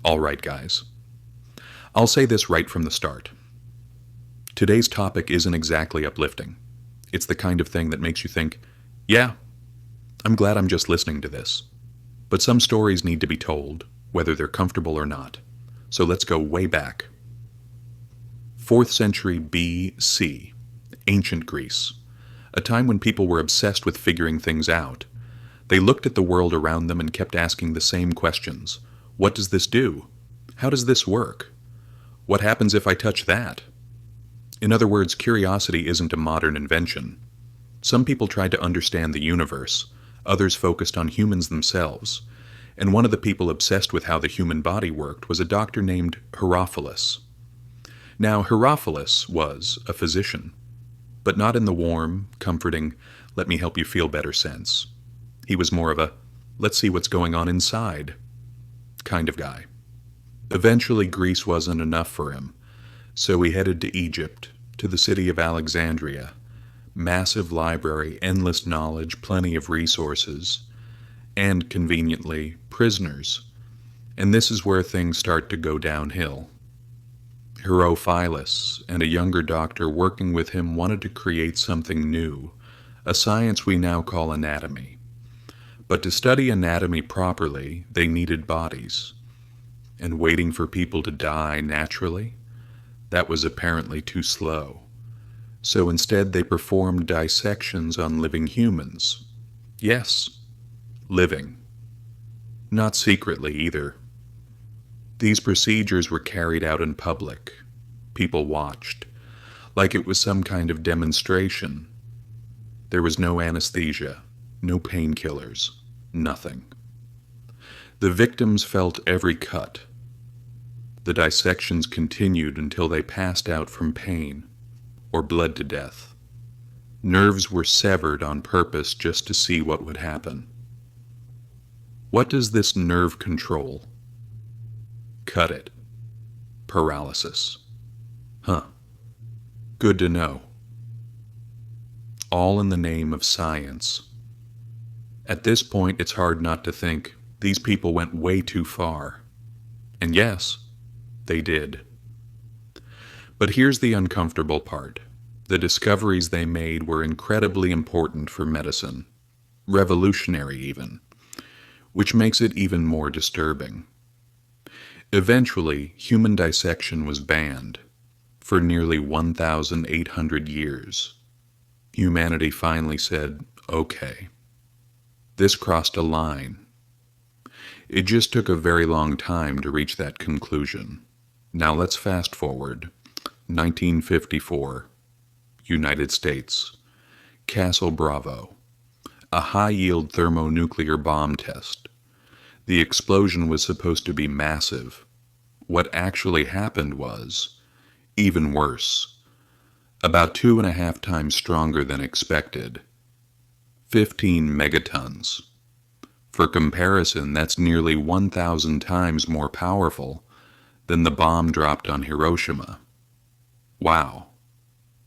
Alright, guys. I'll say this right from the start. Today's topic isn't exactly uplifting. It's the kind of thing that makes you think, yeah, I'm glad I'm just listening to this. But some stories need to be told, whether they're comfortable or not. So let's go way back. 4th century B.C., ancient Greece, a time when people were obsessed with figuring things out. They looked at the world around them and kept asking the same questions. What does this do? How does this work? What happens if I touch that? In other words, curiosity isn't a modern invention. Some people tried to understand the universe, others focused on humans themselves, and one of the people obsessed with how the human body worked was a doctor named Herophilus. Now, Herophilus was a physician, but not in the warm, comforting, let me help you feel better sense. He was more of a, let's see what's going on inside kind of guy. Eventually, Greece wasn't enough for him, so he headed to Egypt, to the city of Alexandria. Massive library, endless knowledge, plenty of resources, and, conveniently, prisoners. And this is where things start to go downhill. Herophilus and a younger doctor working with him wanted to create something new, a science we now call anatomy. But to study anatomy properly, they needed bodies. And waiting for people to die naturally, that was apparently too slow. So instead they performed dissections on living humans. Yes, living. Not secretly either. These procedures were carried out in public. People watched, like it was some kind of demonstration. There was no anesthesia, no painkillers, nothing. The victims felt every cut. The dissections continued until they passed out from pain or bled to death. Nerves were severed on purpose just to see what would happen. What does this nerve control? Cut it. Paralysis. Huh. Good to know. All in the name of science. At this point, it's hard not to think these people went way too far. And yes, they did. But here's the uncomfortable part. The discoveries they made were incredibly important for medicine, revolutionary even, which makes it even more disturbing. Eventually, human dissection was banned for nearly 1,800 years. Humanity finally said, okay. This crossed a line. It just took a very long time to reach that conclusion. Now let's fast forward. 1954, United States. Castle Bravo. A high-yield thermonuclear bomb test. The explosion was supposed to be massive. What actually happened was even worse. About 2.5 times stronger than expected. 15 megatons. For comparison, that's nearly 1,000 times more powerful than the bomb dropped on Hiroshima. Wow.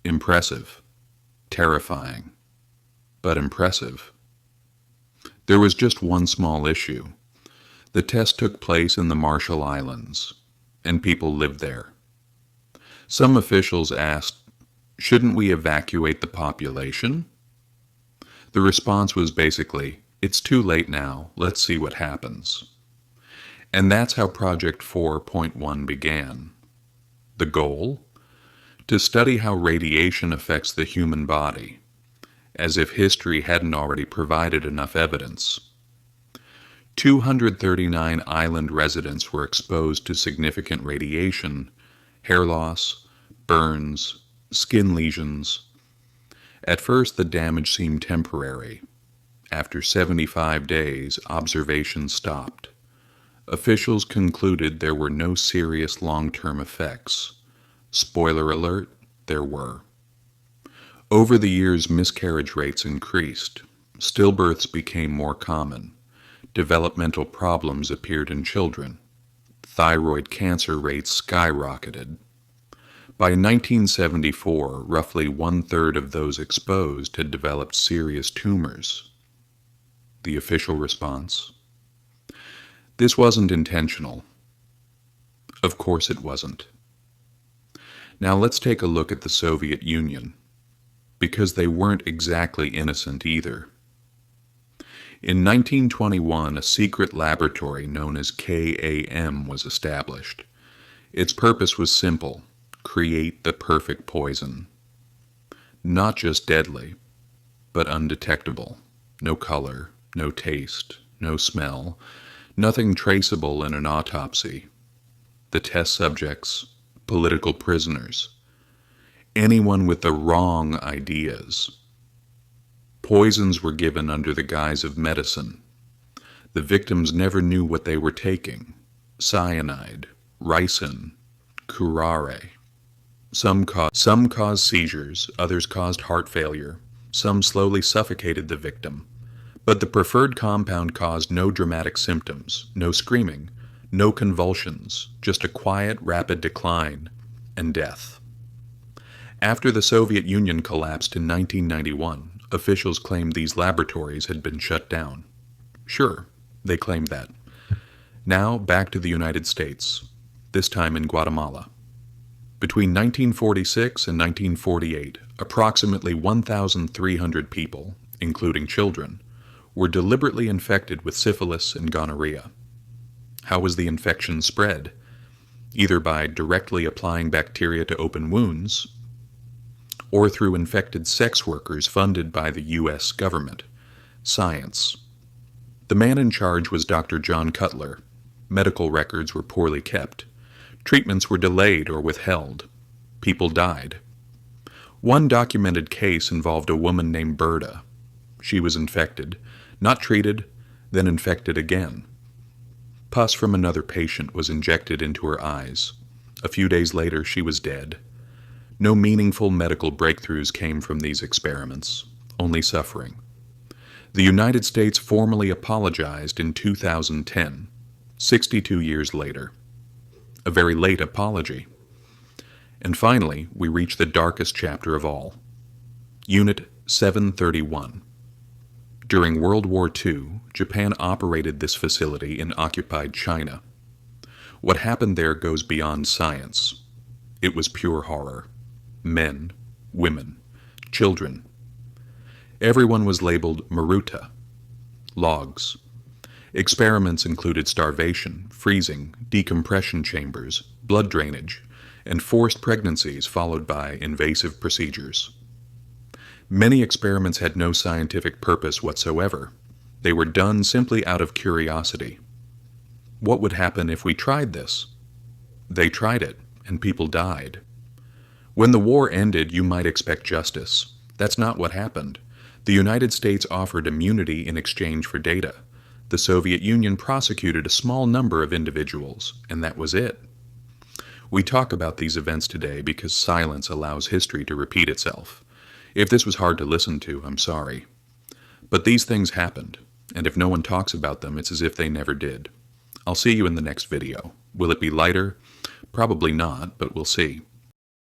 Impressive. Terrifying. But impressive. There was just one small issue. The test took place in the Marshall Islands, and people lived there. Some officials asked, shouldn't we evacuate the population? The response was basically, it's too late now, let's see what happens. And that's how Project 4.1 began. The goal? To study how radiation affects the human body, as if history hadn't already provided enough evidence. 239 island residents were exposed to significant radiation, hair loss, burns, skin lesions. At first, the damage seemed temporary. After 75 days, observations stopped. Officials concluded there were no serious long-term effects. Spoiler alert, there were. Over the years, miscarriage rates increased. Stillbirths became more common. Developmental problems appeared in children. Thyroid cancer rates skyrocketed. By 1974, roughly 1/3 of those exposed had developed serious tumors. The official response? This wasn't intentional. Of course it wasn't. Now let's take a look at the Soviet Union, because they weren't exactly innocent either. In 1921, a secret laboratory known as KAM was established. Its purpose was simple: create the perfect poison. Not just deadly, but undetectable. No color, no taste, no smell, nothing traceable in an autopsy. The test subjects, political prisoners, anyone with the wrong ideas. Poisons were given under the guise of medicine. The victims never knew what they were taking. Cyanide, ricin, curare. Some caused seizures, others caused heart failure. Some slowly suffocated the victim. But the preferred compound caused no dramatic symptoms, no screaming, no convulsions, just a quiet, rapid decline and death. After the Soviet Union collapsed in 1991, officials claimed these laboratories had been shut down. Sure, they claimed that. Now, back to the United States, this time in Guatemala. Between 1946 and 1948, approximately 1,300 people, including children, were deliberately infected with syphilis and gonorrhea. How was the infection spread? Either by directly applying bacteria to open wounds, or through infected sex workers funded by the U.S. government. Science. The man in charge was Dr. John Cutler. Medical records were poorly kept. Treatments were delayed or withheld. People died. One documented case involved a woman named Berta. She was infected, not treated, then infected again. Pus from another patient was injected into her eyes. A few days later, she was dead. No meaningful medical breakthroughs came from these experiments, only suffering. The United States formally apologized in 2010, 62 years later. A very late apology. And finally, we reach the darkest chapter of all. Unit 731. During World War II, Japan operated this facility in occupied China. What happened there goes beyond science. It was pure horror. Men, women, children. Everyone was labeled Maruta, logs. Experiments included starvation, freezing, decompression chambers, blood drainage, and forced pregnancies followed by invasive procedures. Many experiments had no scientific purpose whatsoever. They were done simply out of curiosity. What would happen if we tried this? They tried it, and people died. When the war ended, you might expect justice. That's not what happened. The United States offered immunity in exchange for data. The Soviet Union prosecuted a small number of individuals, and that was it. We talk about these events today because silence allows history to repeat itself. If this was hard to listen to, I'm sorry. But these things happened, and if no one talks about them, it's as if they never did. I'll see you in the next video. Will it be lighter? Probably not, but we'll see.